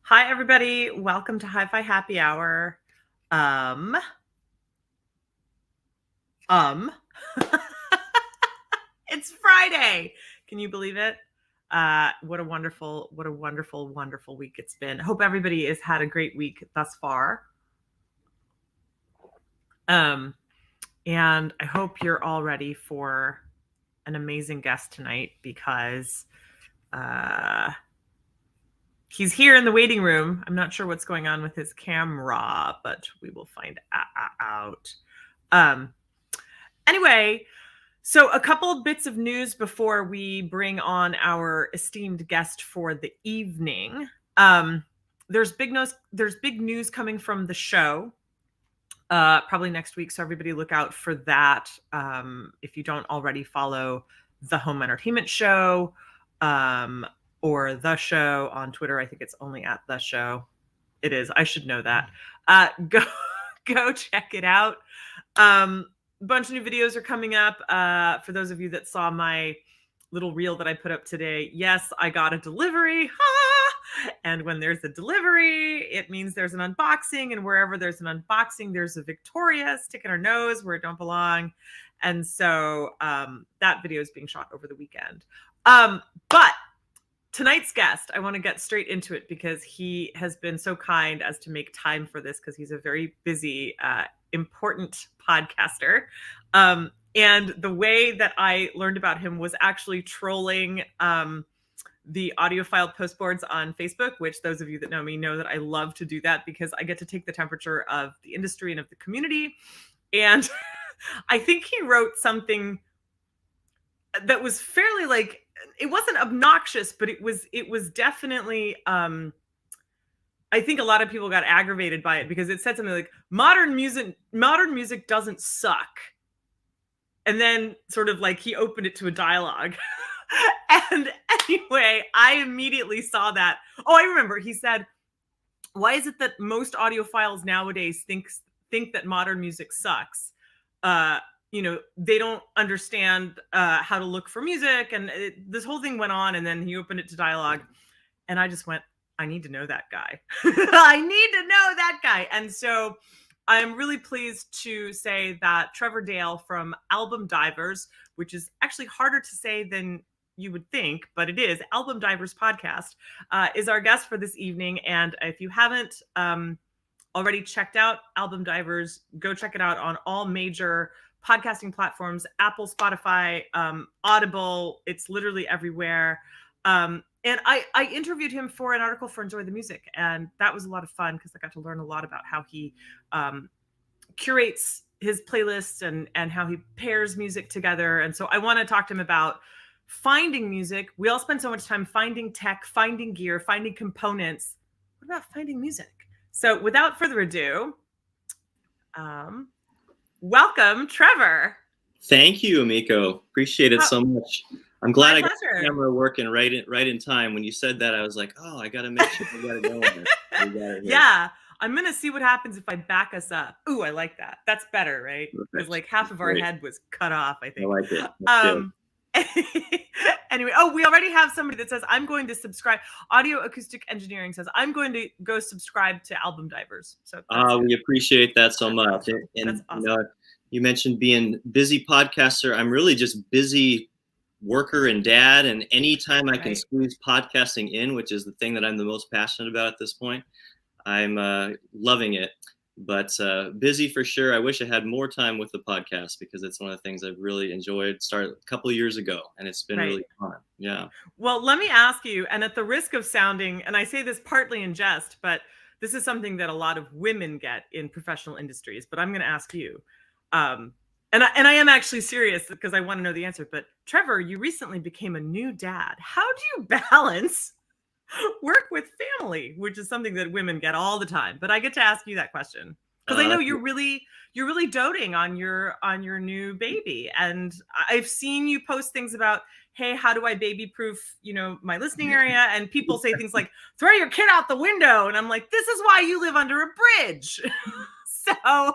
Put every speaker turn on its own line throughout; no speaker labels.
Hi, everybody. Welcome to HiFi Happy Hour. It's Friday. Can you believe it? What a wonderful, wonderful week it's been. Hope everybody has had a great week thus far. And I hope you're all ready for an amazing guest tonight because he's here in the waiting room. I'm not sure what's going on with his camera, but we will find out. Anyway, so a couple of bits of news before we bring on our esteemed guest for the evening. There's big news coming from the show. Probably next week, so everybody look out for that. If you don't already follow the Home Entertainment Show or The Show on Twitter, I think it's only at The Show. It is. I should know that. Go check it out. Bunch of new videos are coming up. For those of you that saw my little reel that I put up today, yes, I got a delivery. And when there's a delivery, it means there's an unboxing. And wherever there's an unboxing, there's a Victoria sticking her nose where it don't belong. And so that video is being shot over the weekend. But tonight's guest, I want to get straight into it because he has been so kind as to make time for this because he's a very busy, important podcaster. And the way that I learned about him was actually trolling the audiophile postboards on Facebook, which those of you that know me know that I love to do that because I get to take the temperature of the industry and of the community. And I think he wrote something that was fairly it wasn't obnoxious, but it was definitely I think a lot of people got aggravated by it because it said something like modern music doesn't suck. And then sort of like he opened it to a dialogue. And anyway, I immediately saw that. Oh, I remember he said, why is it that most audiophiles nowadays think that modern music sucks? They don't understand how to look for music. And this whole thing went on. And then he opened it to dialogue. And I just went, I need to know that guy. I need to know that guy. And so I'm really pleased to say that Trevor Dale from Album Divers, which is actually harder to say than you would think, but it is, Album Divers podcast, is our guest for this evening. And if you haven't already checked out Album Divers, go check it out on all major podcasting platforms, Apple, Spotify, Audible. It's literally everywhere. And I interviewed him for an article for Enjoy the Music, and that was a lot of fun because I got to learn a lot about how he curates his playlists and how he pairs music together. And so I want to talk to him about finding music. We all spend so much time finding tech, finding gear, finding components. What about finding music? So without further ado, welcome, Trevor.
Thank you, Amiko. Appreciate it so much. I'm glad I got
pleasure.
the camera working right in time. When you said that, I was like, oh, I got to make sure I got to go on it.
Yeah. I'm going to see what happens if I back us up. Ooh, I like that. That's better, right? Because like half of our head was cut off, I think.
I like it.
Anyway, we already have somebody that says, I'm going to subscribe. Audio Acoustic Engineering says, I'm going to go subscribe to Album Divers. So
we appreciate that so much. And
that's awesome.
You mentioned being busy podcaster. I'm really just busy worker and dad. And anytime I can squeeze podcasting in, which is the thing that I'm the most passionate about at this point, I'm loving it. But busy for sure. I wish I had more time with the podcast because it's one of the things I've really enjoyed. Started a couple of years ago, and it's been really fun. Yeah.
Well, let me ask you, and at the risk of sounding, and I say this partly in jest, but this is something that a lot of women get in professional industries. But I'm going to ask you, and I am actually serious because I want to know the answer. But Trevor, you recently became a new dad. How do you balance work with family, which is something that women get all the time? But I get to ask you that question because I know you're really doting on your new baby, and I've seen you post things about, hey, how do I baby proof my listening area? And people say things like, throw your kid out the window, and I'm like, this is why you live under a bridge. So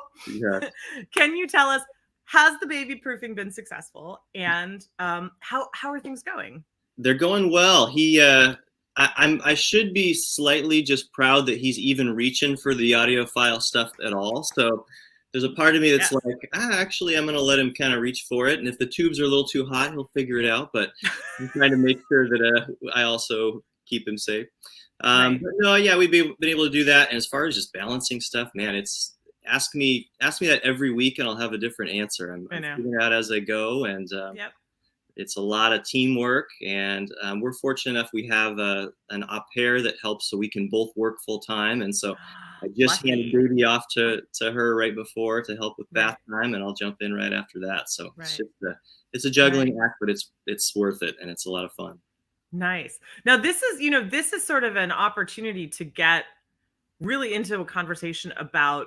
can you tell us, has the baby proofing been successful, and how are things going?
They're going well. I should be slightly just proud that he's even reaching for the audiophile stuff at all. So there's a part of me that's like, actually, I'm going to let him kind of reach for it. And if the tubes are a little too hot, he'll figure it out. But I'm trying to make sure that I also keep him safe. But no, yeah, we've been able to do that. And as far as just balancing stuff, man, it's ask me that every week, and I'll have a different answer. I'm figuring it out as I go, and it's a lot of teamwork. And we're fortunate enough we have an au pair that helps, so we can both work full time. And so I just handed baby off to her right before to help with bath time, and I'll jump in right after that. So it's just it's a juggling act, but it's worth it, and it's a lot of fun.
Nice. Now this is sort of an opportunity to get really into a conversation about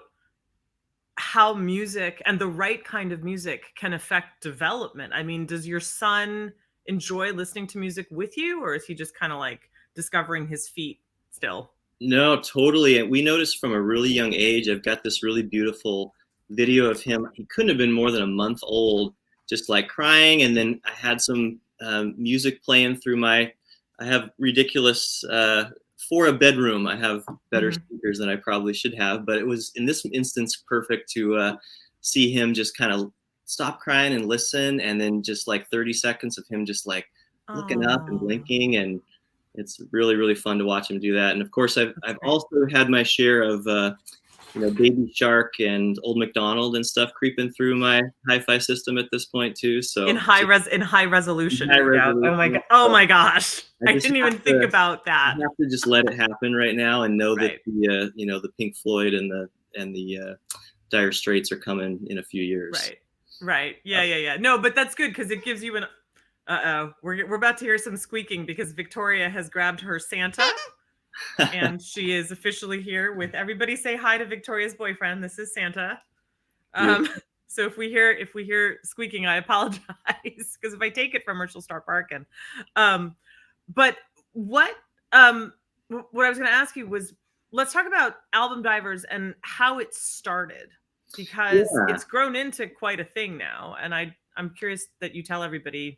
how music and the right kind of music can affect development. I mean, does your son enjoy listening to music with you, or is he just kind of like discovering his feet still?
No, totally. And we noticed from a really young age, I've got this really beautiful video of him. He couldn't have been more than a month old, just like crying. And then I had some music playing through I have ridiculous, for a bedroom, I have better speakers than I probably should have. But it was, in this instance, perfect to see him just kind of stop crying and listen. And then just like 30 seconds of him just like looking up and blinking, and it's really, really fun to watch him do that. And of course, I've also had my share of Baby Shark and Old MacDonald and stuff creeping through my hi-fi system at this point too. So
in high resolution. Oh my gosh! I didn't even think about that.
I have to just let it happen right now and know that the Pink Floyd and the Dire Straits are coming in a few years.
Right. Yeah. No, but that's good because it gives you an. We're about to hear some squeaking because Victoria has grabbed her Santa. And she is officially here with everybody. Say hi to Victoria's boyfriend. This is Santa. So if we hear squeaking, I apologize, because if I take it from her, she'll start barking. But what I was going to ask you was, let's talk about Album Divers and how it started, because it's grown into quite a thing now. And I'm curious that you tell everybody,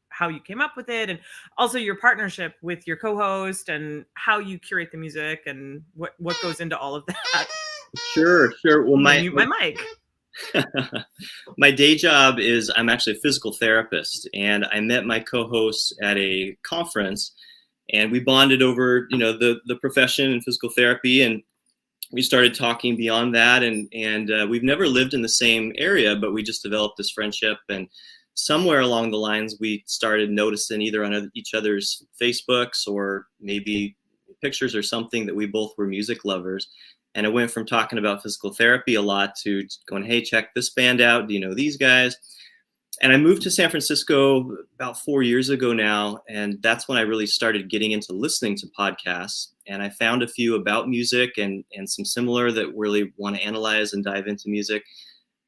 how you came up with it, and also your partnership with your co-host, and how you curate the music, and what goes into all of that.
Sure. Well,
mute my mic.
My day job is I'm actually a physical therapist, and I met my co-host at a conference, and we bonded over the profession and physical therapy, and we started talking beyond that, and we've never lived in the same area, but we just developed this friendship. And somewhere along the lines, we started noticing either on each other's Facebooks or maybe pictures or something that we both were music lovers. And it went from talking about physical therapy a lot to going, hey, check this band out. Do you know these guys? And I moved to San Francisco about 4 years ago now. And that's when I really started getting into listening to podcasts. And I found a few about music and some similar that really want to analyze and dive into music.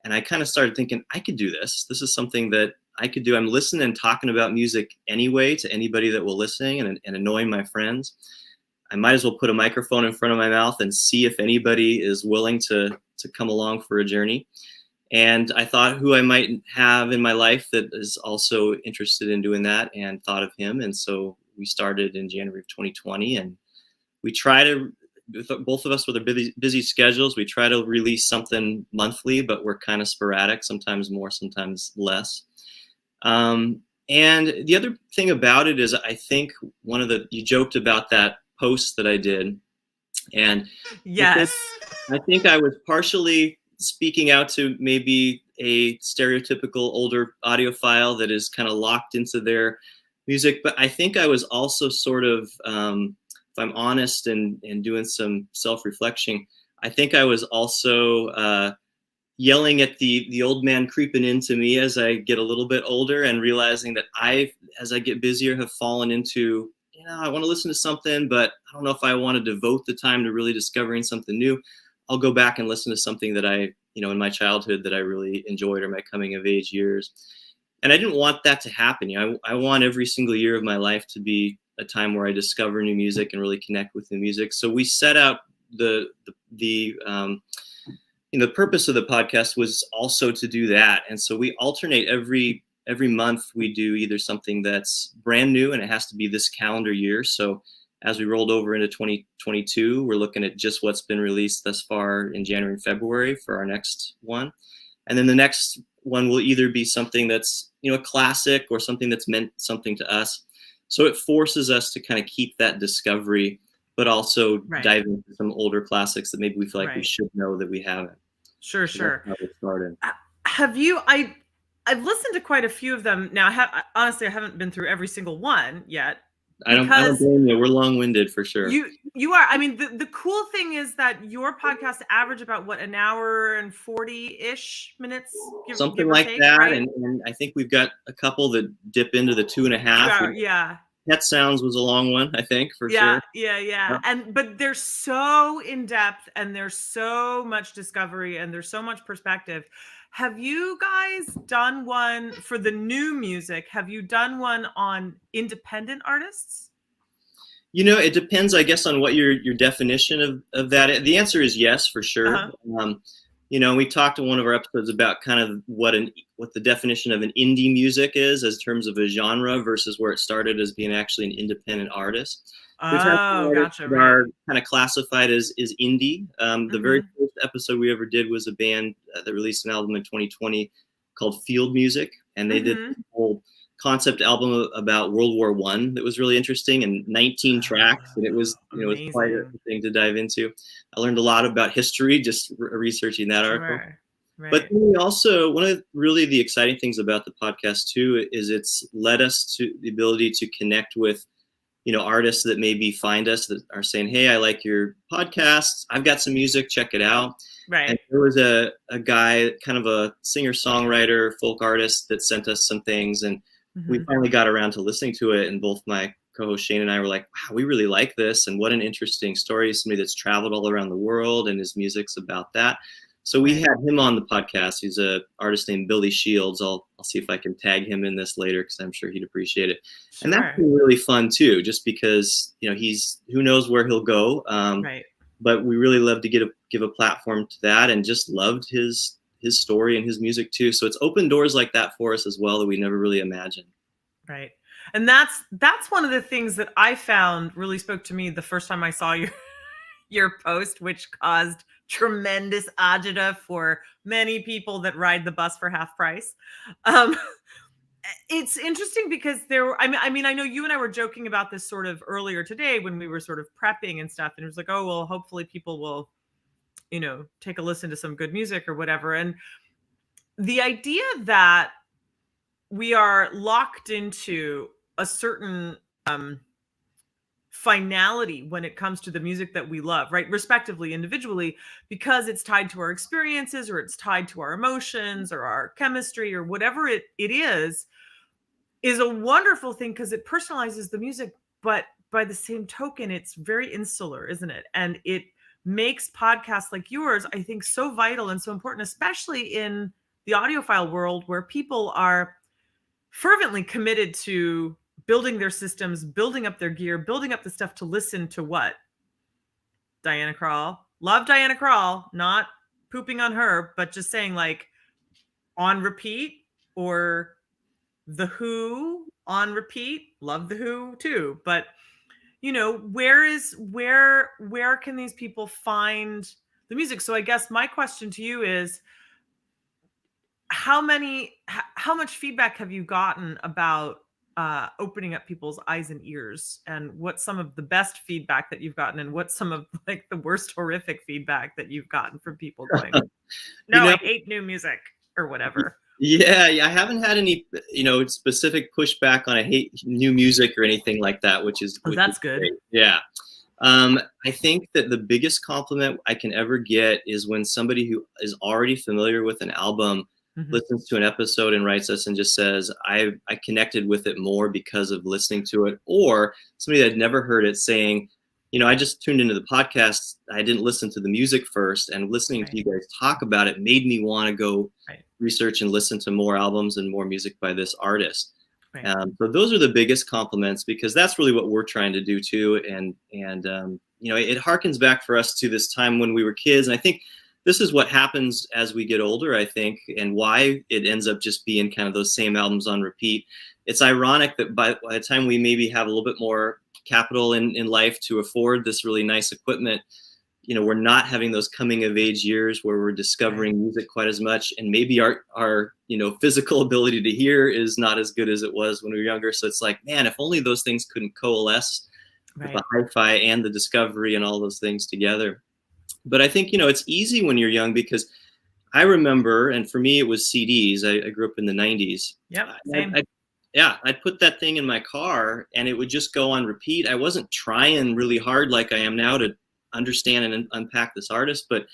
And I kind of started thinking, I could do this. This is something that I could do. I'm listening and talking about music anyway to anybody that will listen, and annoying my friends. I might as well put a microphone in front of my mouth and see if anybody is willing to come along for a journey. And I thought who I might have in my life that is also interested in doing that, and thought of him. And so we started in January of 2020, and we try to, both of us with our busy schedules, we try to release something monthly, but we're kind of sporadic, sometimes more, sometimes less. And the other thing about it is, I think you joked about that post that I did. And
yes,
I think I was partially speaking out to maybe a stereotypical older audiophile that is kind of locked into their music. But I think I was also sort of, if I'm honest and doing some self-reflection, I think I was also yelling at the old man creeping into me as I get a little bit older, and realizing that as I get busier, have fallen into, I want to listen to something, but I don't know if I want to devote the time to really discovering something new. I'll go back and listen to something that I, in my childhood that I really enjoyed, or my coming of age years. And I didn't want that to happen. I want every single year of my life to be a time where I discover new music and really connect with new music. So we set out the purpose of the podcast was also to do that. And so we alternate every every month we do either something that's brand new, and it has to be this calendar year. So as we rolled over into 2022, we're looking at just what's been released thus far in January and February for our next one. And then the next one will either be something that's, a classic or something that's meant something to us. So it forces us to kind of keep that discovery, but also dive into some older classics that maybe we feel like we should know that we haven't.
Sure.
That's how it started.
I've listened to quite a few of them now. Honestly, I haven't been through every single one yet.
I don't blame you. We're long-winded for sure.
You are. I mean, the cool thing is that your podcast average about an hour and 40-ish minutes,
something like that. Right? And I think we've got a couple that dip into the 2.5.
Yeah.
Pet Sounds was a long one, I think, for sure.
Yeah. But they're so in depth, and there's so much discovery, and there's so much perspective. Have you guys done one for the new music? Have you done one on independent artists?
It depends, I guess, on what your definition of that. The answer is yes, for sure. We talked in one of our episodes about kind of what the definition of an indie music is as terms of a genre versus where it started as being actually an independent artist.
Gotcha.
Right. Are kind of classified as indie. The very first episode we ever did was a band that released an album in 2020 called Field Music, and they did a whole concept album about World War I that was really interesting, and 19 tracks, and it was it was quite a thing to dive into. I learned a lot about history just researching that article. Right. But we also, one of the exciting things about the podcast too is it's led us to the ability to connect with artists that maybe find us that are saying, hey, I like your podcast. I've got some music, check it out.
Right.
And there was a guy, kind of a singer-songwriter, folk artist that sent us some things, and we finally got around to listening to it. And both my co-host Shane and I were like, wow, we really like this. And what an interesting story. Somebody that's traveled all around the world, and his music's about that. So we had him on the podcast. He's an artist named Billy Shields. I'll see if I can tag him in this later because I'm sure he'd appreciate it. Sure. And that's been really fun too, just because he's, who knows where he'll go. But we really love to give a platform to that, and just loved his story and his music too. So it's opened doors like that for us as well that we never really imagined.
Right. And that's one of the things that I found really spoke to me the first time I saw your post, which caused tremendous agita for many people that ride the bus for half price. It's interesting because I mean, I know you and I were joking about this sort of earlier today when we were sort of prepping and stuff, and it was like, oh, well, hopefully people will, take a listen to some good music or whatever. And the idea that we are locked into a certain finality when it comes to the music that we love, right? Respectively, individually, because it's tied to our experiences, or it's tied to our emotions or our chemistry or whatever it is a wonderful thing because it personalizes the music. But by the same token, it's very insular, isn't it? And it makes podcasts like yours, I think, so vital and so important, especially in the audiophile world where people are fervently committed to building their systems, building up their gear, building up the stuff to listen to what? Diana Krall. Love Diana Krall, not pooping on her, but just saying like on repeat, or The Who on repeat. Love The Who too. But where can these people find the music? So I guess my question to you is, how much feedback have you gotten about opening up people's eyes and ears, and what's some of the best feedback that you've gotten, and what's some of like the worst horrific feedback that you've gotten from people going, no, I hate new music or whatever?
Yeah, I haven't had any, specific pushback on I hate new music or anything like that, which is
that's good.
Great. Yeah. I think that the biggest compliment I can ever get is when somebody who is already familiar with an album listens to an episode and writes us and just says, I connected with it more because of listening to it. Or somebody that had never heard it saying, I just tuned into the podcast. I didn't listen to the music first, and listening to you guys talk about it made me want to go research and listen to more albums and more music by this artist. So those are the biggest compliments, because that's really what we're trying to do too. And it harkens back for us to this time when we were kids. And I think this is what happens as we get older, I think, and why it ends up just being kind of those same albums on repeat. It's ironic that by the time we maybe have a little bit more capital in life to afford this really nice equipment, we're not having those coming of age years where we're discovering music quite as much, and maybe our physical ability to hear is not as good as it was when we were younger. So it's like, man, if only those things couldn't coalesce, with the hi-fi and the discovery and all those things together. But I think, it's easy when you're young, because I remember, and for me, it was CDs. I grew up in the 90s.
Yep, same.
I'd put that thing in my car and it would just go on repeat. I wasn't trying really hard like I am now to understand and unpack this artist, but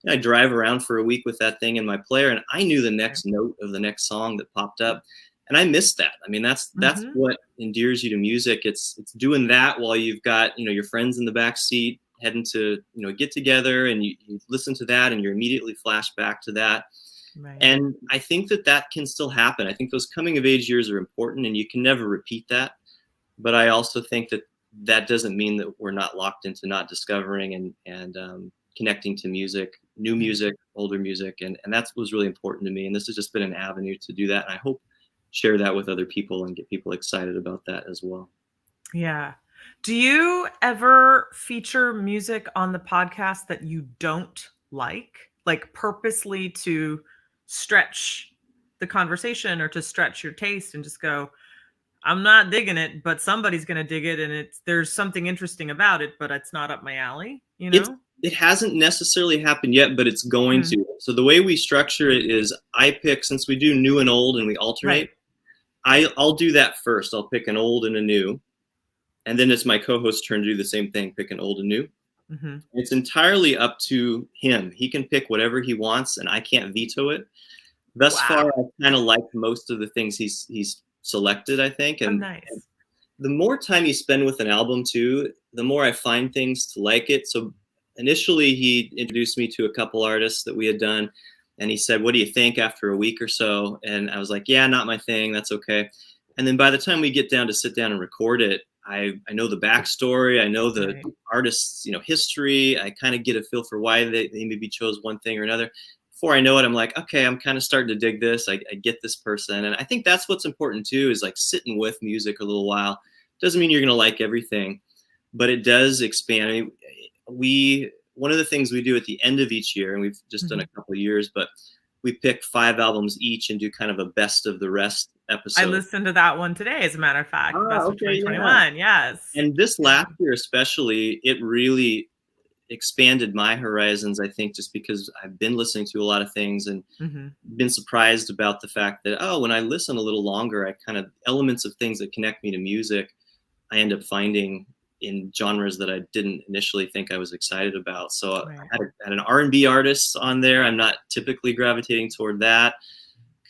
I drive around for a week with that thing in my player, and I knew the next note of the next song that popped up. And I missed that. I mean, that's what endears you to music. It's doing that while you've got, your friends in the back seat heading to, get together, and you listen to that and you're immediately flashed back to that. Right. And I think that can still happen. I think those coming of age years are important, and you can never repeat that. But I also think that doesn't mean that we're not locked into not discovering and connecting to music, new music, older music. And that was really important to me. And this has just been an avenue to do that. And I hope share that with other people and get people excited about that as well.
Yeah. Do you ever feature music on the podcast that you don't like purposely to stretch the conversation or to stretch your taste and just go, I'm not digging it, but somebody's going to dig it, and there's something interesting about it, but it's not up my alley,
It hasn't necessarily happened yet, but it's going to. So the way we structure it is I pick, since we do new and old and we alternate, I'll do that first. I'll pick an old and a new, and then it's my co-host's turn to do the same thing, pick an old and new. Mm-hmm. It's entirely up to him. He can pick whatever he wants, and I can't veto it. Thus far, I kind of like most of the things he's selected, I think. And,
nice.
And the more time you spend with an album too, the more I find things to like it. So initially he introduced me to a couple artists that we had done, and he said, what do you think after a week or so? And I was like, yeah, not my thing. That's okay. And then by the time we get down to sit down and record it, I know the backstory. I know the artist's, history. I kind of get a feel for why they maybe chose one thing or another. Before I know it, I'm like, okay, I'm kind of starting to dig this. I get this person. And I think that's what's important too, is like sitting with music a little while. Doesn't mean you're going to like everything, but it does expand. I mean, one of the things we do at the end of each year, and we've just done a couple of years, but we pick 5 albums each and do kind of a best of the rest episode.
I listened to that one today, as a matter of fact. Best of 2021, yes.
And this last year especially, it really expanded my horizons, I think, just because I've been listening to a lot of things and been surprised about the fact that, when I listen a little longer, I kind of elements of things that connect me to music, I end up finding in genres that I didn't initially think I was excited about. So I had an R&B artist on there. I'm not typically gravitating toward that.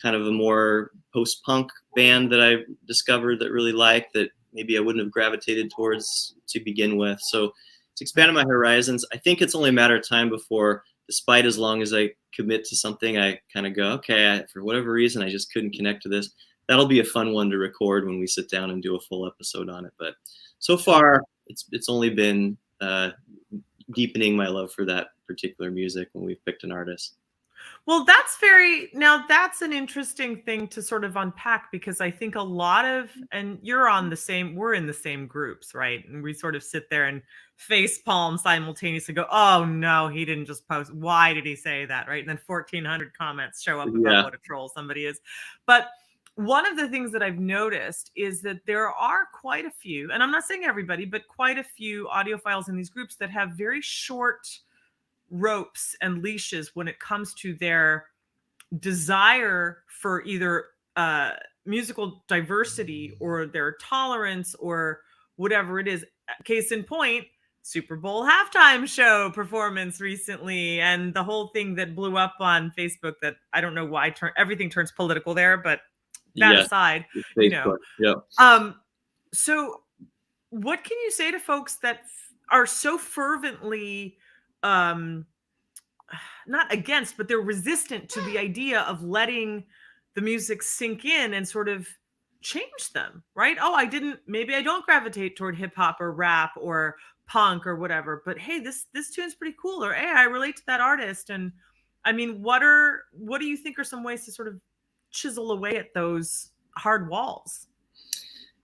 Kind of a more post-punk band that I discovered that really liked, that maybe I wouldn't have gravitated towards to begin with. So it's expanded my horizons. I think it's only a matter of time before, despite as long as I commit to something, I kind of go, okay, for whatever reason, I just couldn't connect to this. That'll be a fun one to record when we sit down and do a full episode on it. But so far, it's only been deepening my love for that particular music when we've picked an artist.
Well, that's an interesting thing to sort of unpack, because I think a lot of, and we're in the same groups, right? And we sort of sit there and face palm simultaneously, go, oh no, he didn't just post. Why did he say that? Right. And then 1,400 comments show up about what a troll somebody is. But one of the things that I've noticed is that there are quite a few, and I'm not saying everybody, but quite a few audiophiles in these groups that have very short ropes and leashes when it comes to their desire for either musical diversity or their tolerance or whatever it is. Case in point, Super Bowl halftime show performance recently, and the whole thing that blew up on Facebook that I don't know why everything turns political there, but that aside, so what can you say to folks that are so fervently not against, but they're resistant to the idea of letting the music sink in and sort of change them, right? Maybe I don't gravitate toward hip hop or rap or punk or whatever, but hey, this tune's pretty cool, or hey, I relate to that artist. And I mean, what do you think are some ways to sort of chisel away at those hard walls?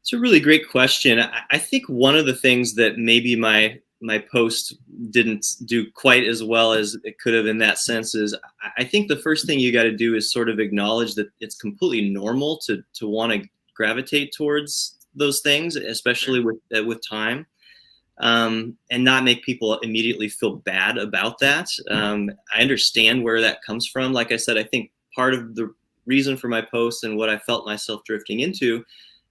It's a really great question. I think one of the things that maybe my post didn't do quite as well as it could have in that sense is I think the first thing you got to do is sort of acknowledge that it's completely normal to want to gravitate towards those things, especially with time, and not make people immediately feel bad about that. I understand where that comes from. Like I said, I think part of the reason for my post and what I felt myself drifting into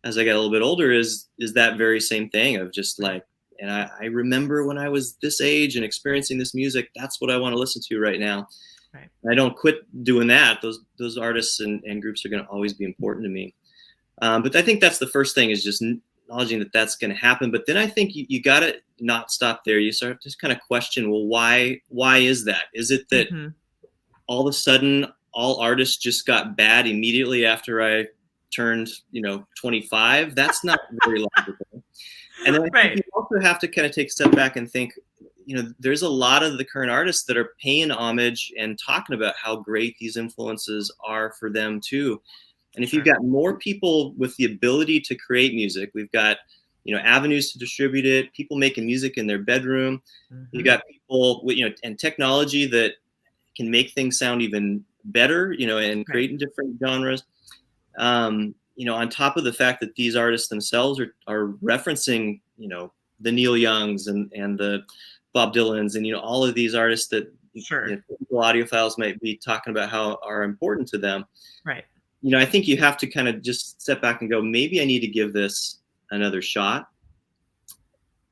as I got a little bit older is that very same thing of just like, and I remember when I was this age and experiencing this music, that's what I want to listen to right now.
Right.
I don't quit doing that. Those artists and groups are going to always be important to me. But I think that's the first thing, is just acknowledging that that's going to happen. But then I think you got to not stop there. You start to just kind of question, well, why is that? Is it that all of a sudden all artists just got bad immediately after I turned 25? That's not very logical. And then I think you also have to kind of take a step back and think, there's a lot of the current artists that are paying homage and talking about how great these influences are for them too. And if you've got more people with the ability to create music, we've got avenues to distribute it, people making music in their bedroom, you got people with and technology that can make things sound even better, and create in different genres. On top of the fact that these artists themselves are referencing, the Neil Youngs and the Bob Dylans and, all of these artists that people audiophiles might be talking about how are important to them.
Right.
I think you have to kind of just step back and go, maybe I need to give this another shot.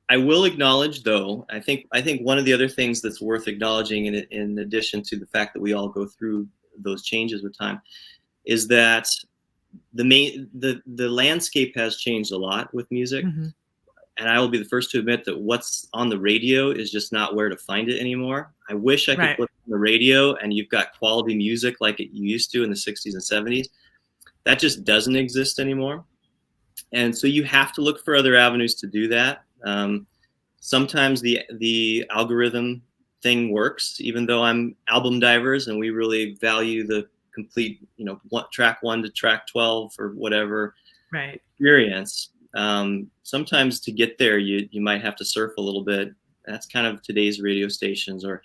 I will acknowledge, though, I think one of the other things that's worth acknowledging, in addition to the fact that we all go through those changes with time, is that the landscape has changed a lot with music. And I will be the first to admit that what's on the radio is just not where to find it anymore. I wish I could flip on the radio and you've got quality music like it used to in the 60s and 70s. That just doesn't exist anymore. And so you have to look for other avenues to do that. Sometimes the algorithm thing works, even though I'm album divers and we really value the complete, track 1 to track 12 or whatever experience. Sometimes to get there, you might have to surf a little bit. That's kind of today's radio stations, or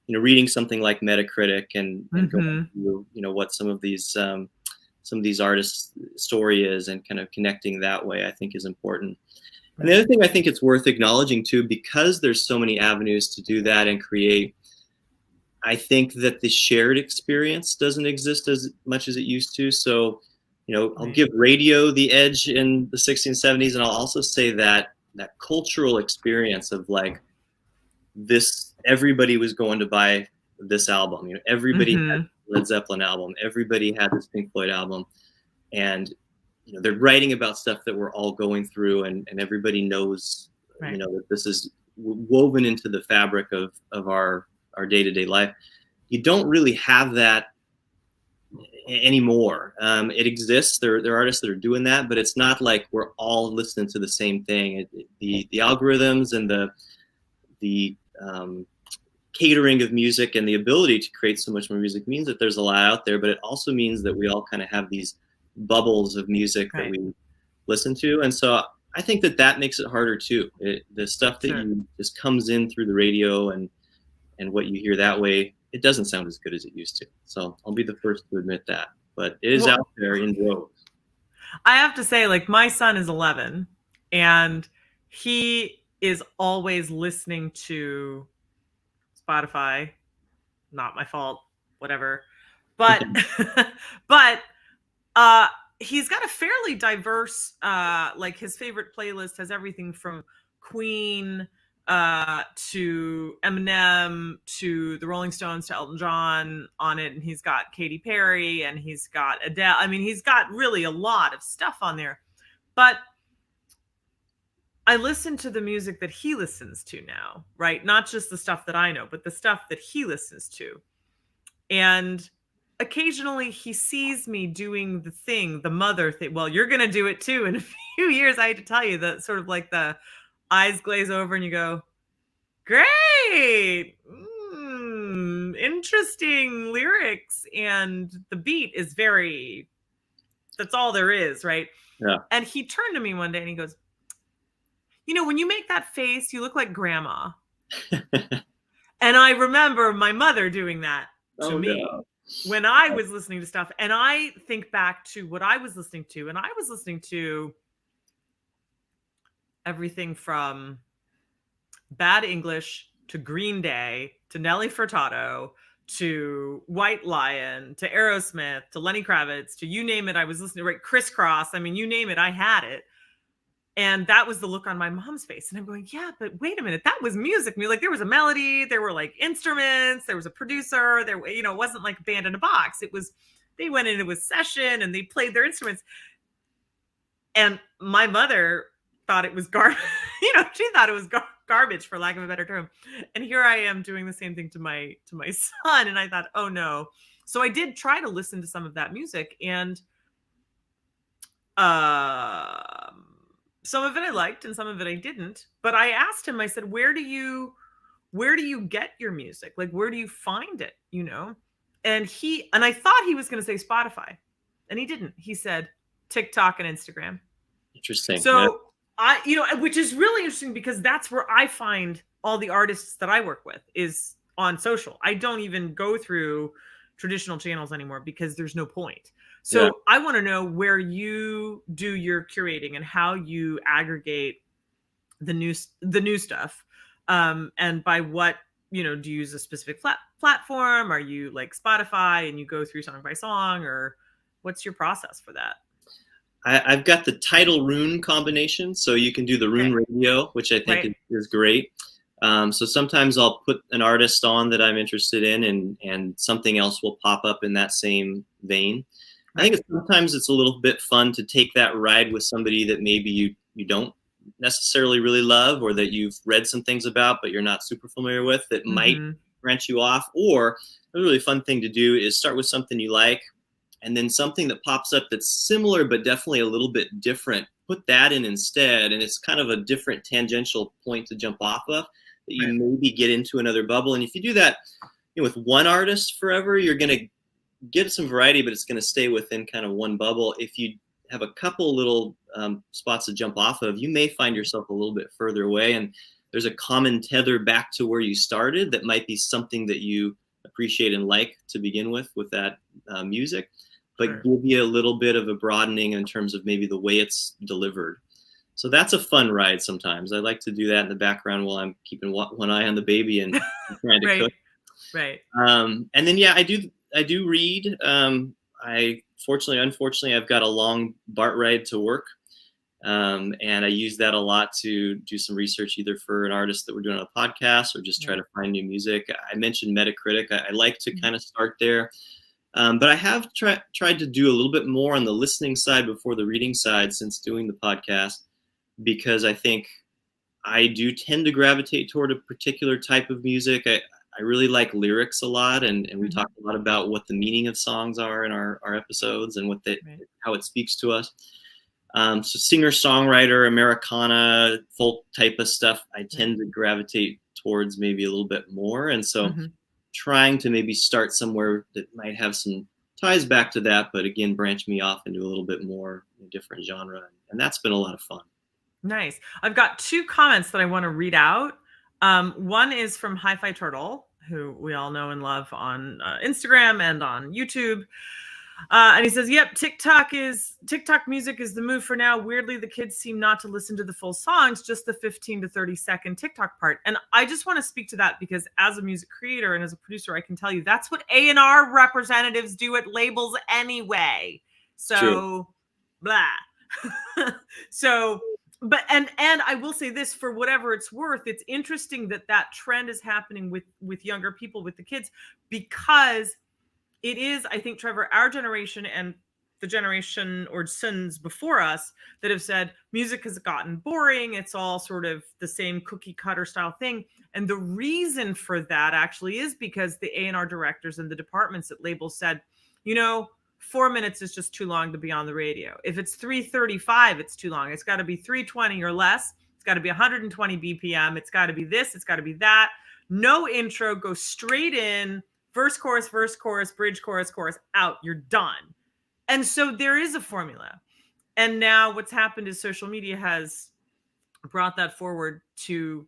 reading something like Metacritic and going through, what some of these artists' story is, and kind of connecting that way, I think is important. And the other thing I think it's worth acknowledging too, because there's so many avenues to do that and create, I think that the shared experience doesn't exist as much as it used to. So, I'll give radio the edge in the 60s and 70s, and I'll also say that cultural experience of like this, everybody was going to buy this album. Everybody had a Led Zeppelin album. Everybody had this Pink Floyd album. And, they're writing about stuff that we're all going through, and everybody knows, that this is woven into the fabric of our day-to-day life. You don't really have that anymore. It exists. There are artists that are doing that, but it's not like we're all listening to the same thing. The algorithms and the catering of music and the ability to create so much more music means that there's a lot out there, but it also means that we all kind of have these bubbles of music that we listen to. And so I think that makes it harder too. The stuff that you just comes in through the radio and what you hear that way, it doesn't sound as good as it used to. So I'll be the first to admit that, but it is out there in droves.
I have to say, like, my son is 11 and he is always listening to Spotify. Not my fault, whatever. But, he's got a fairly diverse, like his favorite playlist has everything from Queen to Eminem to the Rolling Stones to Elton John on it, and he's got Katy Perry and he's got Adele. I mean, he's got really a lot of stuff on there. But I listen to the music that he listens to now, right? Not just the stuff that I know, but the stuff that he listens to. And occasionally he sees me doing the mother thing. Well, you're going to do it too in a few years. I hate to tell you, that sort of like the eyes glaze over and you go, great. interesting lyrics, and the beat is that's all there is, right?
Yeah.
And he turned to me one day and he goes, when you make that face, you look like grandma. And I remember my mother doing that to me when I was listening to stuff. And I think back to what I was listening to, and I was listening to everything from Bad English to Green Day to Nelly Furtado to White Lion to Aerosmith to Lenny Kravitz to you name it. I was listening to, right? Crisscross. I mean, you name it, I had it. And that was the look on my mom's face. And I'm going, yeah, but wait a minute, that was music. Like, there was a melody, there were like instruments, there was a producer, there, it wasn't like a band in a box. It was, they went into a session and they played their instruments. And my mother thought it was garbage. She thought it was garbage, for lack of a better term. And here I am doing the same thing to my son. And I thought, oh no. So I did try to listen to some of that music, and some of it I liked and some of it I didn't. But I asked him, I said, where do you get your music? Like, where do you find it? And I thought he was going to say Spotify, and he didn't. He said TikTok and Instagram.
Interesting.
So which is really interesting, because that's where I find all the artists that I work with is on social. I don't even go through traditional channels anymore because there's no point. So I want to know where you do your curating and how you aggregate the new stuff. And by what, do you use a specific platform? Are you like Spotify and you go through song by song, or what's your process for that?
I've got the title rune combination, so you can do the rune radio, which I think is great. So sometimes I'll put an artist on that I'm interested in, and something else will pop up in that same vein. I think sometimes it's a little bit fun to take that ride with somebody that maybe you don't necessarily really love, or that you've read some things about but you're not super familiar with, that might branch you off. Or a really fun thing to do is start with something you like, and then something that pops up that's similar but definitely a little bit different, put that in instead, and it's kind of a different tangential point to jump off of, that you maybe get into another bubble. And if you do that with one artist forever, you're going to get some variety, but it's going to stay within kind of one bubble. If you have a couple little spots to jump off of, you may find yourself a little bit further away, and there's a common tether back to where you started that might be something that you appreciate and like to begin with that music, but give you a little bit of a broadening in terms of maybe the way it's delivered. So that's a fun ride sometimes. I like to do that in the background while I'm keeping one eye on the baby and trying to cook.
Right.
And then, I do read. Unfortunately, I've got a long BART ride to work. And I use that a lot to do some research, either for an artist that we're doing on a podcast or just try to find new music. I mentioned Metacritic. I like to kind of start there. But I have tried to do a little bit more on the listening side before the reading side since doing the podcast, because I think I do tend to gravitate toward a particular type of music. I really like lyrics a lot, and we talk a lot about what the meaning of songs are in our episodes, and how it speaks to us. So singer-songwriter, Americana, folk type of stuff, I tend to gravitate towards maybe a little bit more. And so trying to maybe start somewhere that might have some ties back to that, but again, branch me off into a little bit more different genre. And that's been a lot of fun.
Nice. I've got two comments that I want to read out. One is from HiFi Turtle, who we all know and love on Instagram and on YouTube. And he says, yep, TikTok music is the move for now. Weirdly, the kids seem not to listen to the full songs, just the 15 to 30 second TikTok part. And I just want to speak to that, because as a music creator and as a producer, I can tell you that's what A&R representatives do at labels anyway. So, blah. So, but, and I will say this, for whatever it's worth, it's interesting that trend is happening with younger people, with the kids, because it is, I think, Trevor, our generation and the generation or sons before us that have said music has gotten boring. It's all sort of the same cookie cutter style thing. And the reason for that actually is because the A&R directors and the departments at labels said, 4 minutes is just too long to be on the radio. If it's 3:35, it's too long. It's got to be 3:20 or less. It's got to be 120 BPM. It's got to be this. It's got to be that. No intro, go straight in, verse, chorus, bridge, chorus, out. You're done. And so there is a formula. And now what's happened is social media has brought that forward to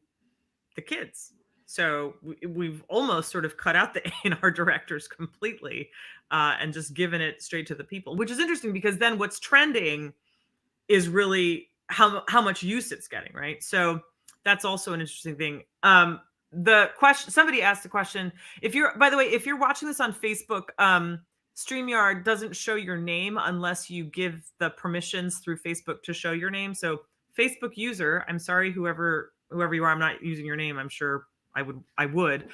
the kids. So we've almost sort of cut out the A&R directors completely and just given it straight to the people, which is interesting because then what's trending is really how much use it's getting, right? So that's also an interesting thing. The question, somebody asked the question, by the way, if you're watching this on Facebook, StreamYard doesn't show your name unless you give the permissions through Facebook to show your name. So Facebook user, I'm sorry, whoever you are, I'm not using your name. I'm sure I would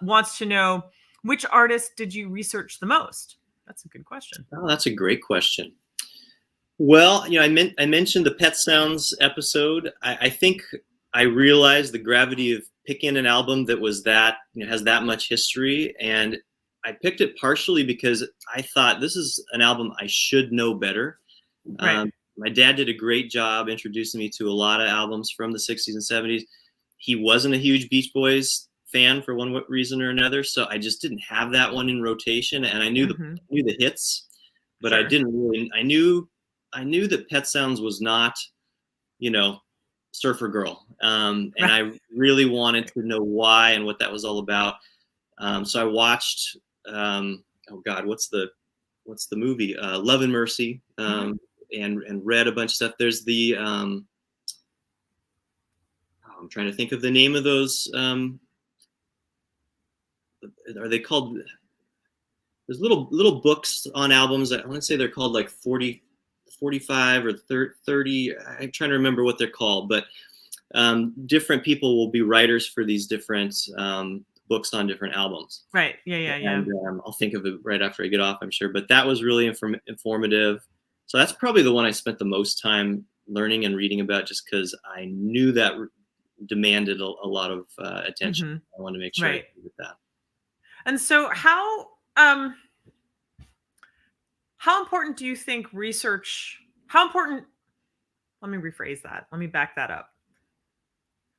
wants to know, which artist did you research the most? That's a good question.
Oh, that's a great question. Well, I mentioned the Pet Sounds episode. I think I realized the gravity of picking an album that was that has that much history, and I picked it partially because I thought this is an album I should know better.
Right.
My dad did a great job introducing me to a lot of albums from the 60s and 70s. He wasn't a huge Beach Boys fan for one reason or another, so I just didn't have that one in rotation, and I knew the hits, but sure. I didn't really. I knew that Pet Sounds was not, Surfer Girl, and I really wanted to know why and what that was all about. So I watched. Oh God, what's the movie? Love and Mercy, and read a bunch of stuff. There's the. I'm trying to think of the name of those. Are they called? There's little books on albums. I want to say they're called like 45 or 30. I'm trying to remember what they're called, but different people will be writers for these different books on different albums.
Right. Yeah.
And I'll think of it right after I get off, I'm sure. But that was really informative. So that's probably the one I spent the most time learning and reading about, just because I knew that demanded a lot of attention. I wanted to make sure I did that.
And so how important do you think research, let me rephrase that. Let me back that up.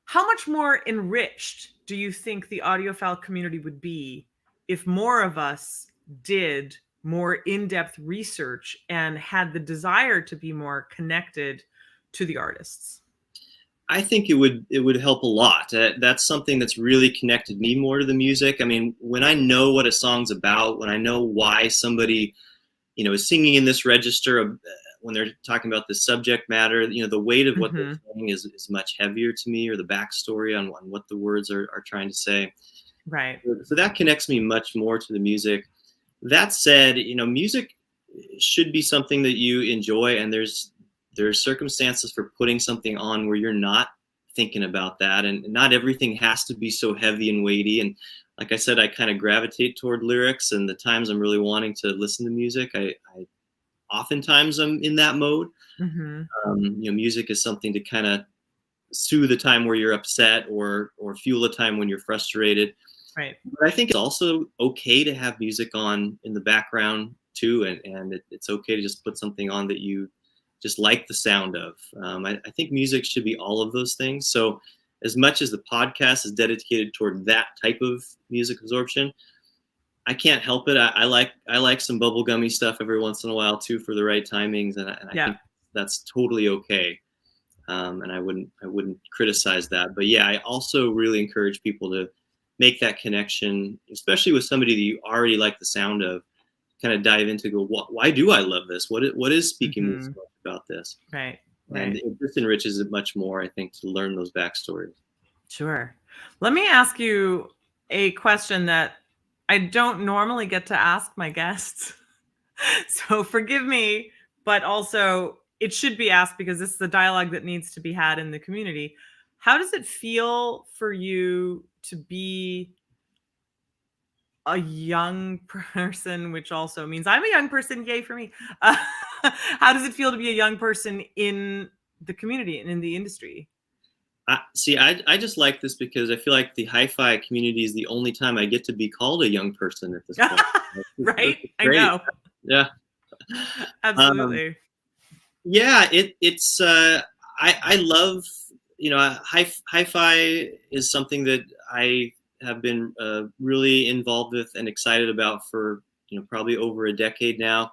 How much more enriched do you think the audiophile community would be if more of us did more in-depth research and had the desire to be more connected to the artists?
I think it would help a lot. That's something that's really connected me more to the music. I mean, when I know what a song's about, when I know why somebody, is singing in this register, when they're talking about the subject matter, the weight of what they're saying is much heavier to me, or the backstory on what the words are trying to say.
Right.
So that connects me much more to the music. That said, music should be something that you enjoy, and there's circumstances for putting something on where you're not thinking about that, and not everything has to be so heavy and weighty. And like I said, I kind of gravitate toward lyrics, and the times I'm really wanting to listen to music, I oftentimes I'm in that mode. Music is something to kind of soothe the time where you're upset, or fuel the time when you're frustrated.
Right.
But I think it's also okay to have music on in the background too, and it's okay to just put something on that you just like the sound of. I think music should be all of those things. So as much as the podcast is dedicated toward that type of music absorption, I can't help it. I like some bubblegummy stuff every once in a while too, for the right timings, and I think that's totally okay. And I wouldn't criticize that. But yeah, I also really encourage people to make that connection, especially with somebody that you already like the sound of. Kind of dive into, why do I love this? What is speaking me so much about this?
Right.
And it just enriches it much more, I think, to learn those backstories.
Sure. Let me ask you a question that I don't normally get to ask my guests. So forgive me, but also it should be asked because this is a dialogue that needs to be had in the community. How does it feel for you to be a young person, which also means I'm a young person? Yay for me. How does it feel to be a young person in the community and in the industry?
See, I just like this because I feel like the HiFi community is the only time I get to be called a young person at this point.
Right? I know.
Yeah.
Absolutely.
It's I love, HiFi is something that I have been really involved with and excited about for probably over a decade now.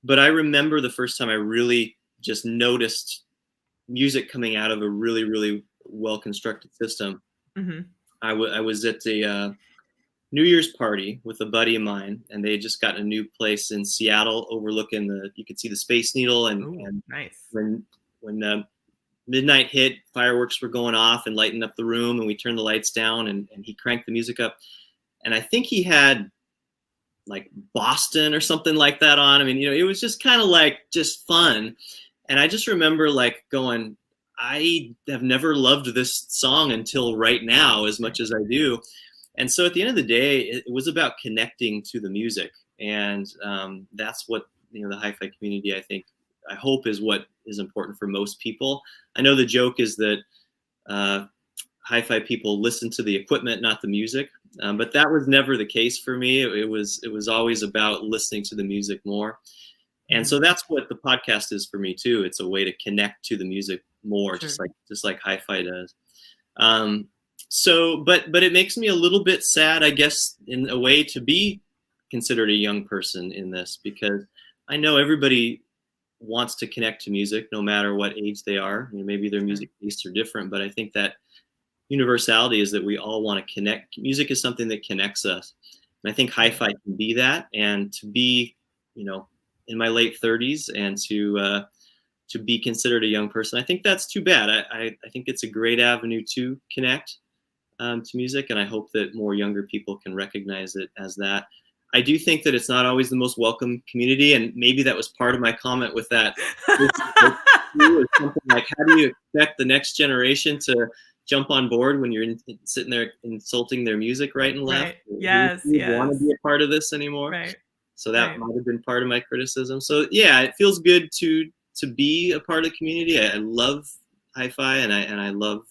But I remember the first time I really just noticed music coming out of a really, really well constructed system.
Mm-hmm.
I was at a New Year's party with a buddy of mine, and they had just gotten a new place in Seattle overlooking you could see the Space Needle, and
Ooh, nice.
when midnight hit, fireworks were going off and lighting up the room, and we turned the lights down, and he cranked the music up, and I think he had like Boston or something like that on. I mean, it was just kind of like just fun, and I just remember like going, I have never loved this song until right now as much as I do. And so at the end of the day, it was about connecting to the music, and that's what the HiFi community, I hope, is what is important for most people. I know the joke is that HiFi people listen to the equipment, not the music, but that was never the case for me. It was always about listening to the music more, and so that's what the podcast is for me too. It's a way to connect to the music more,
Sure.
just like HiFi does. So, but it makes me a little bit sad, I guess, in a way, to be considered a young person in this, because I know everybody wants to connect to music no matter what age they are. Maybe their music tastes are different, but I think that universality is that we all want to connect. Music is something that connects us. And I think HiFi can be that. And to be, in my late 30s and to be considered a young person, I think that's too bad. I think it's a great avenue to connect to music, and I hope that more younger people can recognize it as that. I do think that it's not always the most welcome community, and maybe that was part of my comment with that. Something like, how do you expect the next generation to jump on board when you're sitting there insulting their music right and left?
Right. Yes.
Do you want to be a part of this anymore?
Right.
So that might have been part of my criticism. So yeah, it feels good to be a part of the community. I love HiFi, and I love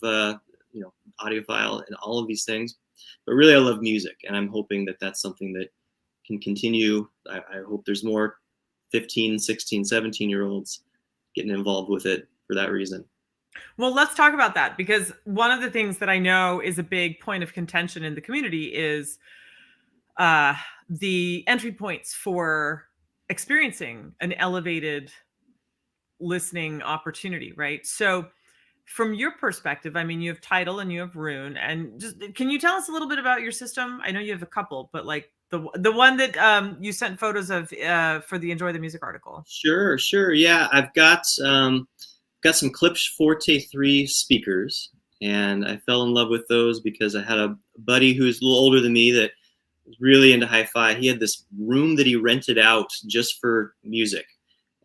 audiophile and all of these things, but really I love music, and I'm hoping that that's something that can continue. I hope there's more 15, 16, 17-year-olds getting involved with it for that reason.
Well, let's talk about that, because one of the things that I know is a big point of contention in the community is the entry points for experiencing an elevated listening opportunity, right? So from your perspective, I mean, you have Tidal and you have Rune, and just can you tell us a little bit about your system? I know you have a couple, but like the one that you sent photos of for the Enjoy the Music article.
Sure. Yeah, I've got some Klipsch Forte 3 speakers, and I fell in love with those because I had a buddy who's a little older than me that was really into HiFi. He had this room that he rented out just for music,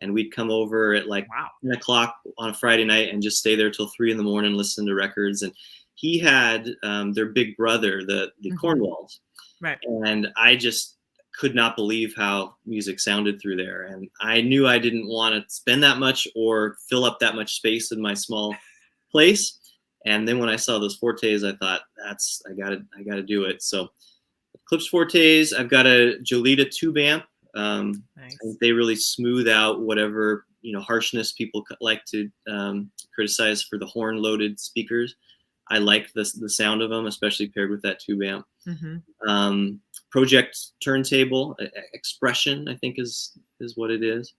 and we'd come over at like 10 o'clock on a Friday night and just stay there till 3 a.m, listen to records. And he had their big brother, the Cornwalls.
Right.
And I just could not believe how music sounded through there. And I knew I didn't want to spend that much or fill up that much space in my small place. And then when I saw those Fortes, I thought, I gotta do it. So Klipsch Fortes, I've got a Jolita tube amp. Nice. They really smooth out whatever harshness people like to criticize for the horn-loaded speakers. I like the sound of them, especially paired with that tube amp. Mm-hmm. Project turntable, Expression, I think is what it is.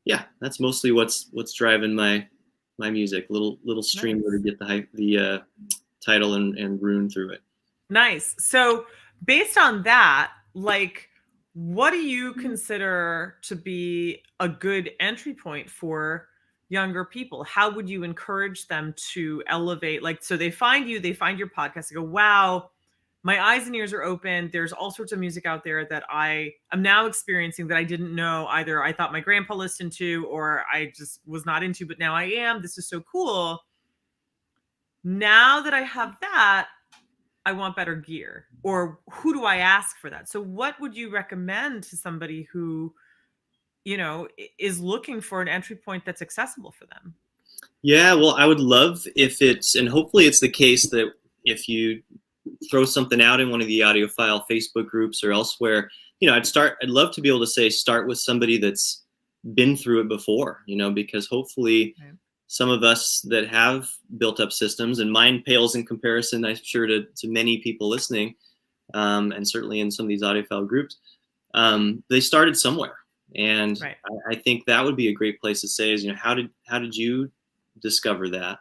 Yeah, that's mostly what's driving my music. Little streamer to get the Tidal and Rune through it.
Nice. So based on that, like, what do you consider to be a good entry point for younger people? How would you encourage them to elevate? Like, so they find you, they find your podcast, they go, wow, my eyes and ears are open. There's all sorts of music out there that I am now experiencing that I didn't know either I thought my grandpa listened to or I just was not into, but now I am. This is so cool. Now that I have that, I want better gear. Or who do I ask for that? So what would you recommend to somebody who, is looking for an entry point that's accessible for them?
Yeah, well, I would love and hopefully it's the case that if you throw something out in one of the audiophile Facebook groups or elsewhere, I'd love to be able to say, start with somebody that's been through it before, because hopefully some of us that have built up systems, and mine pales in comparison, I'm sure, to many people listening, and certainly in some of these audiophile groups, they started somewhere. And
right.
I think that would be a great place to say is, how did you discover that?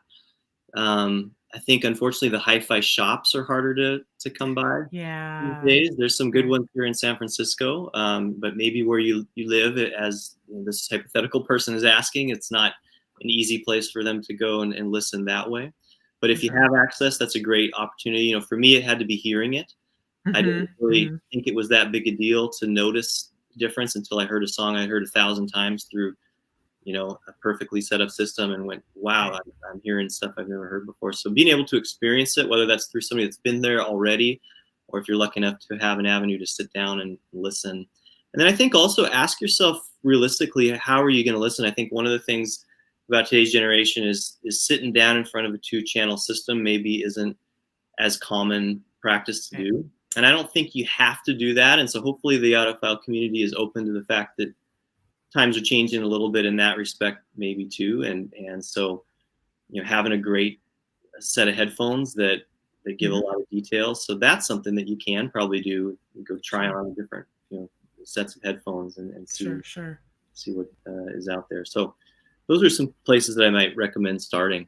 I think unfortunately the hi-fi shops are harder to come by these
Yeah.
days. There's some good ones here in San Francisco, but maybe where you live, as this hypothetical person is asking, it's not an easy place for them to go and listen that way. But if you have access, that's a great opportunity. For me, it had to be hearing it. I didn't really think it was that big a deal to notice difference until I heard a song I heard 1,000 times through a perfectly set up system, and went, wow, I'm hearing stuff I've never heard before. So being able to experience it, whether that's through somebody that's been there already, or if you're lucky enough to have an avenue to sit down and listen. And then I think also ask yourself realistically, how are you going to listen? I think one of the things about today's generation is sitting down in front of a 2-channel system maybe isn't as common practice to do. And I don't think you have to do that. And so hopefully the audiophile community is open to the fact that times are changing a little bit in that respect, maybe too. And so, having a great set of headphones that give a lot of details. So that's something that you can probably do. You go try on different, sets of headphones and see, see what is out there. So those are some places that I might recommend starting.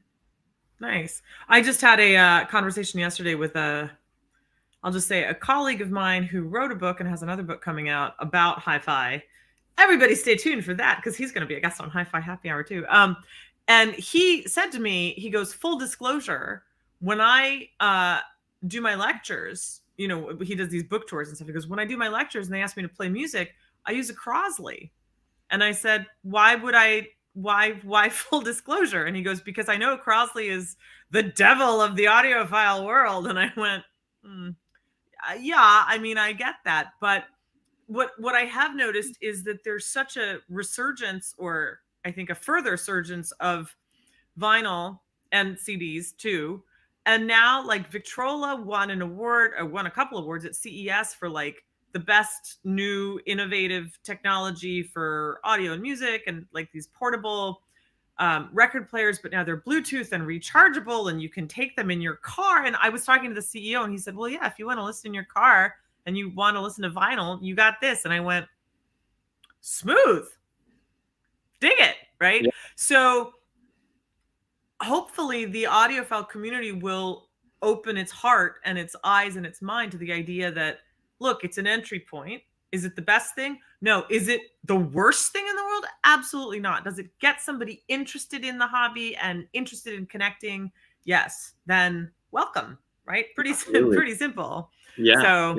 Nice. I just had a conversation yesterday with I'll just say a colleague of mine who wrote a book and has another book coming out about hi-fi. Everybody stay tuned for that, because he's going to be a guest on Hi-Fi Happy Hour too. And he said to me, he goes, full disclosure, when I do my lectures, he does these book tours and stuff. He goes, when I do my lectures and they ask me to play music, I use a Crosley. And I said, why full disclosure? And he goes, because I know Crosley is the devil of the audiophile world. And I went, yeah, I mean, I get that. But what I have noticed is that there's such a resurgence, or I think a further surgence, of vinyl and CDs too. And now, like, Victrola won a couple awards at CES for like the best new innovative technology for audio and music, and like these portable record players, but now they're Bluetooth and rechargeable, and you can take them in your car. And I was talking to the CEO, and he said, well, yeah, if you want to listen in your car and you want to listen to vinyl, you got this. And I went, smooth, dig it, right? Yeah. So hopefully the audiophile community will open its heart and its eyes and its mind to the idea that, look, it's an entry point. Is it the best thing? No. Is it the worst thing in the world? Absolutely not. Does it get somebody interested in the hobby and interested in connecting? Yes. Then welcome, right? Pretty simple.
Yeah.
So